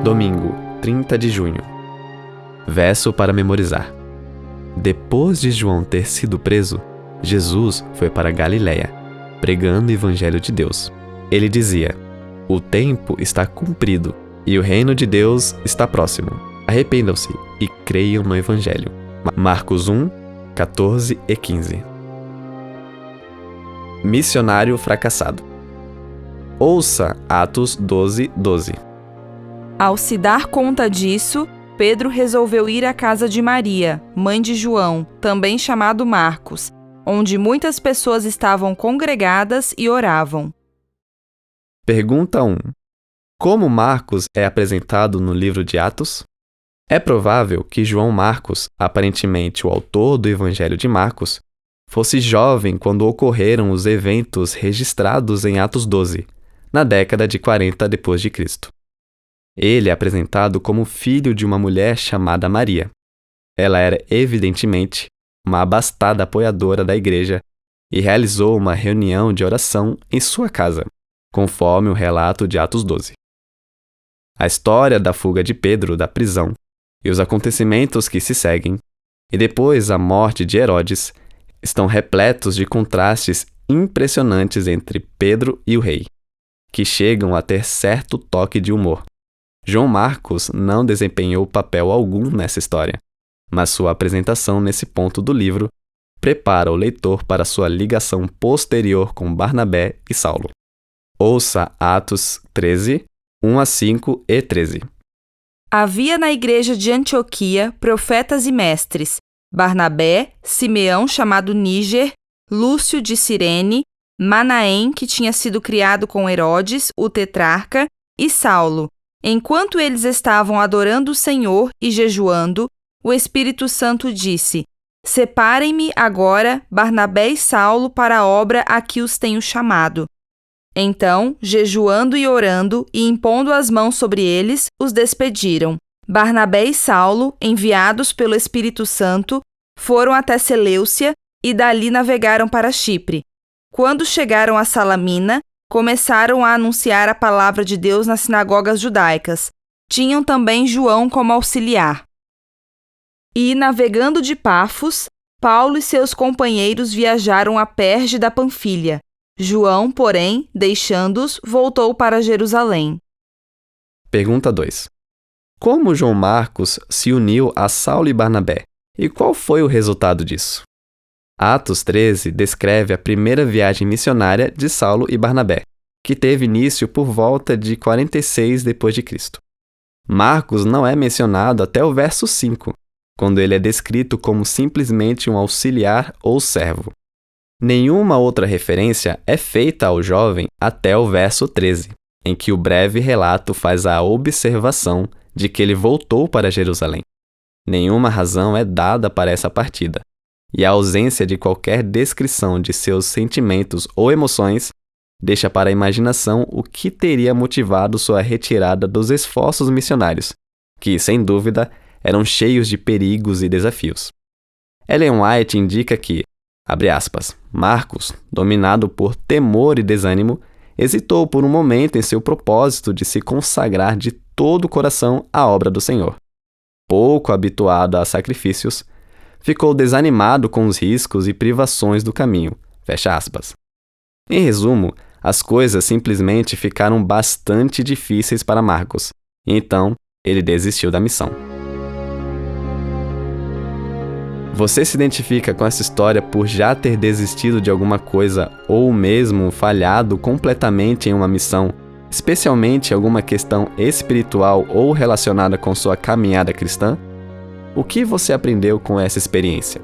Domingo, 30 de junho. Verso para memorizar. Depois de João ter sido preso, Jesus foi para Galiléia, pregando o Evangelho de Deus. Ele dizia: "O tempo está cumprido e o reino de Deus está próximo. Arrependam-se e creiam no Evangelho." Marcos 1, 14 e 15. Missionário fracassado. Ouça Atos 12, 12. Ao se dar conta disso, Pedro resolveu ir à casa de Maria, mãe de João, também chamado Marcos, onde muitas pessoas estavam congregadas e oravam. Pergunta 1. Como Marcos é apresentado no livro de Atos? É provável que João Marcos, aparentemente o autor do Evangelho de Marcos, fosse jovem quando ocorreram os eventos registrados em Atos 12, na década de 40 d.C. Ele é apresentado como filho de uma mulher chamada Maria. Ela era, evidentemente, uma abastada apoiadora da igreja e realizou uma reunião de oração em sua casa, conforme o relato de Atos 12. A história da fuga de Pedro da prisão e os acontecimentos que se seguem, e depois a morte de Herodes, estão repletos de contrastes impressionantes entre Pedro e o rei, que chegam a ter certo toque de humor. João Marcos não desempenhou papel algum nessa história, mas sua apresentação nesse ponto do livro prepara o leitor para sua ligação posterior com Barnabé e Saulo. Ouça Atos 13, 1 a 5 e 13. Havia na igreja de Antioquia profetas e mestres: Barnabé, Simeão chamado Níger, Lúcio de Cirene, Manaém, que tinha sido criado com Herodes, o tetrarca, e Saulo. Enquanto eles estavam adorando o Senhor e jejuando, o Espírito Santo disse: "Separem-me agora Barnabé e Saulo para a obra a que os tenho chamado." Então, jejuando e orando e impondo as mãos sobre eles, os despediram. Barnabé e Saulo, enviados pelo Espírito Santo, foram até Seleucia e dali navegaram para Chipre. Quando chegaram a Salamina, começaram a anunciar a palavra de Deus nas sinagogas judaicas. Tinham também João como auxiliar. E, navegando de Pafos, Paulo e seus companheiros viajaram a Perge da Panfilha. João, porém, deixando-os, voltou para Jerusalém. Pergunta 2. Como João Marcos se uniu a Saulo e Barnabé? E qual foi o resultado disso? Atos 13 descreve a primeira viagem missionária de Saulo e Barnabé, que teve início por volta de 46 d.C. Marcos não é mencionado até o verso 5, quando ele é descrito como simplesmente um auxiliar ou servo. Nenhuma outra referência é feita ao jovem até o verso 13, em que o breve relato faz a observação de que ele voltou para Jerusalém. Nenhuma razão é dada para essa partida, e a ausência de qualquer descrição de seus sentimentos ou emoções deixa para a imaginação o que teria motivado sua retirada dos esforços missionários, que, sem dúvida, eram cheios de perigos e desafios. Ellen White indica que, abre aspas, Marcos, dominado por temor e desânimo, hesitou por um momento em seu propósito de se consagrar de todo o coração à obra do Senhor. Pouco habituado a sacrifícios, ficou desanimado com os riscos e privações do caminho. Fecha aspas. Em resumo, as coisas simplesmente ficaram bastante difíceis para Marcos, e então ele desistiu da missão. Você se identifica com essa história por já ter desistido de alguma coisa ou mesmo falhado completamente em uma missão, especialmente alguma questão espiritual ou relacionada com sua caminhada cristã? O que você aprendeu com essa experiência?